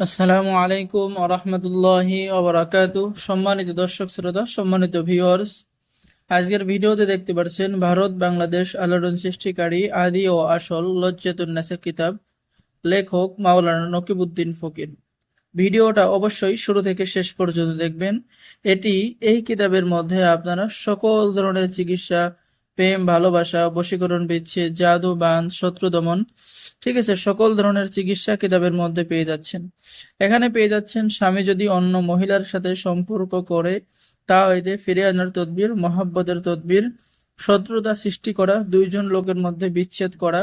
আসসালামু আলাইকুম আরহামতুল্লাহি ওবারাকাতু। সম্মানিত দর্শক শ্রোতা, সম্মানিত ভিউয়ার্স, আজকের ভিডিওতে দেখতে পাচ্ছেন ভারত বাংলাদেশ আলোড়ন সৃষ্টিকারী আদি ও আসল লজ্জাতুন্নেসা কিতাব, লেখক মাওলানা নকিবউদ্দিন ফকির। ভিডিওটা অবশ্যই শুরু থেকে শেষ পর্যন্ত দেখবেন। এই কিতাবের মধ্যে আপনারা সকল ধরনের চিকিৎসা, প্রেম, ভালোবাসা, বশীকরণ, বিচ্ছেদ, জাদু, বান, শত্রু দমন, ঠিক আছে, সকল ধরনের চিকিৎসা কিতাবের মধ্যে পেয়ে যাচ্ছেন। এখানে পেয়ে যাচ্ছেন স্বামী যদি অন্য মহিলার সাথে সম্পর্ক করে তা হইতে ফিরে আনার তদবির, মহাব্বতের তদবির, শত্রুতা সৃষ্টি করা, দুইজন লোকের মধ্যে বিচ্ছেদ করা,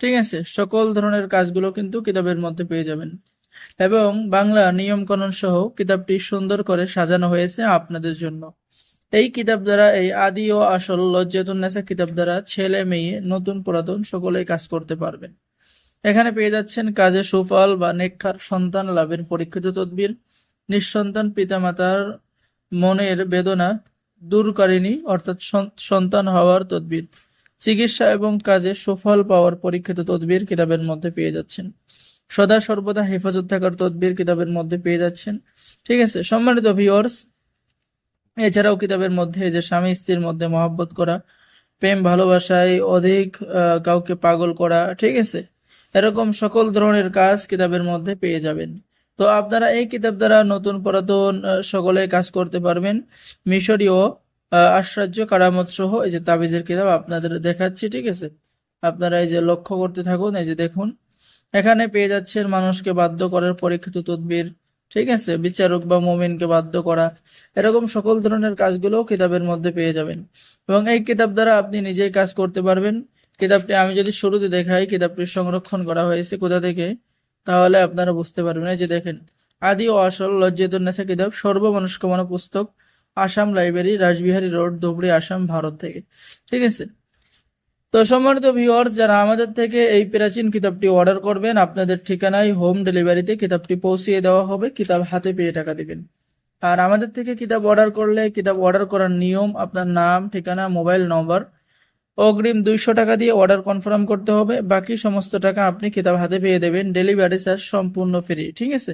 ঠিক আছে, সকল ধরনের কাজগুলো কিন্তু কিতাবের মধ্যে পেয়ে যাবেন। এবং বাংলা নিয়মকানুন সহ কিতাবটি সুন্দর করে সাজানো হয়েছে আপনাদের জন্য। এই কিতাব দ্বারা, এই আদি ও আসল লজ্জাতুন্নেসা কিতাব দ্বারা ছেলে মেয়ে নতুন পুরাতন সকলেই কাজ করতে পারবেন। এখানে পেয়ে যাচ্ছেন কাজে সুফল বা নেককার সন্তান লাভের পরীক্ষিত তদবির, নিঃসন্তান পিতামাতার মনের বেদনা দূরকারিণী অর্থাৎ সন্তান হওয়ার তদবির, চিকিৎসা এবং কাজে সুফল পাওয়ার পরীক্ষিত তদবির কিতাবের মধ্যে পেয়ে যাচ্ছেন। সদা সর্বদা হেফাজত থাকার তদবির কিতাবের মধ্যে পেয়ে যাচ্ছেন। ঠিক আছে সম্মানিত ভিউয়ার্স, এছাড়াও কিতাবের মধ্যে যে স্বামী স্ত্রীর মধ্যে মহব্বত করা, প্রেম ভালোবাসায় অধিক কাউকে পাগল করা, ঠিক আছে, এরকম সকল ধরনের কাজ কিতাবের মধ্যে পেয়ে যাবেন। তো আপনারা এই কিতাব দ্বারা নতুন পুরাতন সকলে কাজ করতে পারবেন। মিশরীয় আশ্চর্য কারামত সহ এই যে তাবিজের কিতাব আপনাদের দেখাচ্ছি, ঠিক আছে, আপনারা এই যে লক্ষ্য করতে থাকুন। এই যে দেখুন, এখানে পেয়ে যাচ্ছেন মানুষকে বাধ্য করার পরীক্ষিত তদবির, ঠিক আছে, বিচারক বা মুমিনকে বাধ্য করা, এরকম সকল ধরনের কাজগুলো কিতাবের মধ্যে পেয়ে যাবেন। এবং এই কিতাব দ্বারা আপনি নিজেই কাজ করতে পারবেন। কিতাবটি আমি যদি শুরুতে দেখাই, কিতাবটি সংরক্ষণ করা হয়েছে কোথা থেকে, তাহলে আপনারা বুঝতে পারবেন। এই যে দেখেন, আদি ও আসল লজ্জাতুন্নেসা কিতাব, সর্বমনস্কামনা পুস্তক, আসাম লাইব্রেরি, রাসবিহারী রোড, ধুবড়ী, আসাম, ভারত থেকে। ঠিক আছে, তো সম্মানিত ভিউয়ার্স, যারা আমাদের থেকে এই প্রাচীন কিতাবটি অর্ডার করবেন, আপনাদের ঠিকানায় হোম ডেলিভারিতে কিতাবটি পৌঁছিয়ে দেওয়া হবে, কিতাব হাতে পেয়ে টাকা দিবেন। আর আমাদের থেকে কিতাব অর্ডার করলে কিতাব অর্ডার করার নিয়ম, আপনার নাম, ঠিকানা, মোবাইল নম্বর, অগ্রিম 200 টাকা দিয়ে অর্ডার কনফার্ম করতে হবে। বাকি সমস্ত টাকা আপনি কিতাব হাতে পেয়ে দেবেন, ডেলিভারি চার্জ সম্পূর্ণ ফ্রি। ঠিক আছে,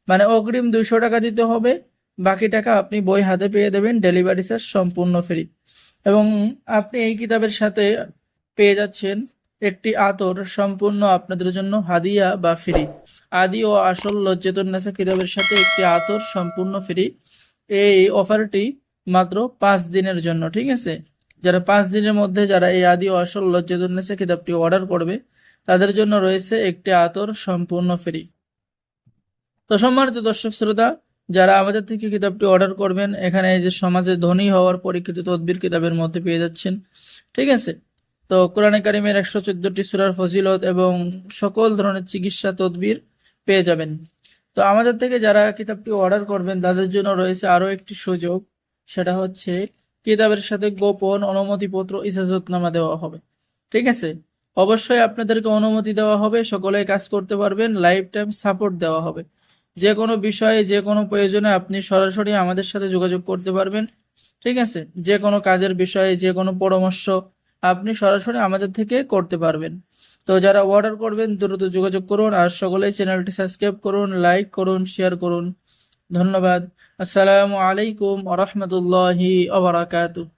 মানে অগ্রিম 200 টাকা দিতে হবে, বাকি টাকা আপনি বই হাতে পেয়ে দেবেন, ডেলিভারি চার্জ সম্পূর্ণ ফ্রি। এবং আপনি এই কিতাবের সাথে পেয়ে যাচ্ছেন একটি আতর, সম্পূর্ণ আপনাদের জন্য হাদিয়া বা ফ্রি। আদি ও আসল লজ্জাতুন্নেসা কিতাবের সাথে একটি আতর সম্পূর্ণ ফ্রি। এই অফারটি মাত্র 5 দিনের জন্য। ঠিক আছে, যারা 5 দিনের মধ্যে যারা এই আদি ও আসল লজ্জাতুন্নেসা কিতাবটি অর্ডার করবে, তাদের জন্য রয়েছে একটি আতর সম্পূর্ণ ফ্রি। তো সম্মানিত দর্শক শ্রোতা, যারা আমাদের থেকে কিতাবটি অর্ডার করবেন, এখানে এই যে সমাজে ধনী হওয়ার পরীক্ষিত তদবির কিতাবের মধ্যে পেয়ে যাচ্ছেন। ঠিক আছে, তো কোরআনে কারিমের 114টি সূরার ফজিলত এবং সকল ধরনের চিকিৎসা তদবির পেয়ে যাবেন। তো আমাদের থেকে যারা কিতাবটি অর্ডার করবেন, তাদের জন্য রয়েছে আরো একটি সুযোগ, সেটা হচ্ছে কিতাবের সাথে গোপন অনুমতিপত্র, ইজাজতনামা দেওয়া হবে। ঠিক আছে, অবশ্যই আপনাদেরকে অনুমতি দেওয়া হবে, সকলে কাজ করতে পারবেন, লাইফ টাইম সাপোর্ট দেওয়া হবে। যে কোনো বিষয়ে, যে কোনো প্রয়োজনে আপনি সরাসরি আমাদের সাথে যোগাযোগ করতে পারবেন। ঠিক আছে, যে কোনো কাজের বিষয়ে যে কোনো পরামর্শ আপনি সরাসরি আমাদের থেকে করতে পারবেন। তো যারা অর্ডার করবেন দ্রুত যোগাযোগ করুন, আর সকলেই চ্যানেলটি সাবস্ক্রাইব করুন, লাইক করুন, শেয়ার করুন। ধন্যবাদ। আসসালামু আলাইকুম ওয়া রাহমাতুল্লাহি ওয়া বারাকাতুহু।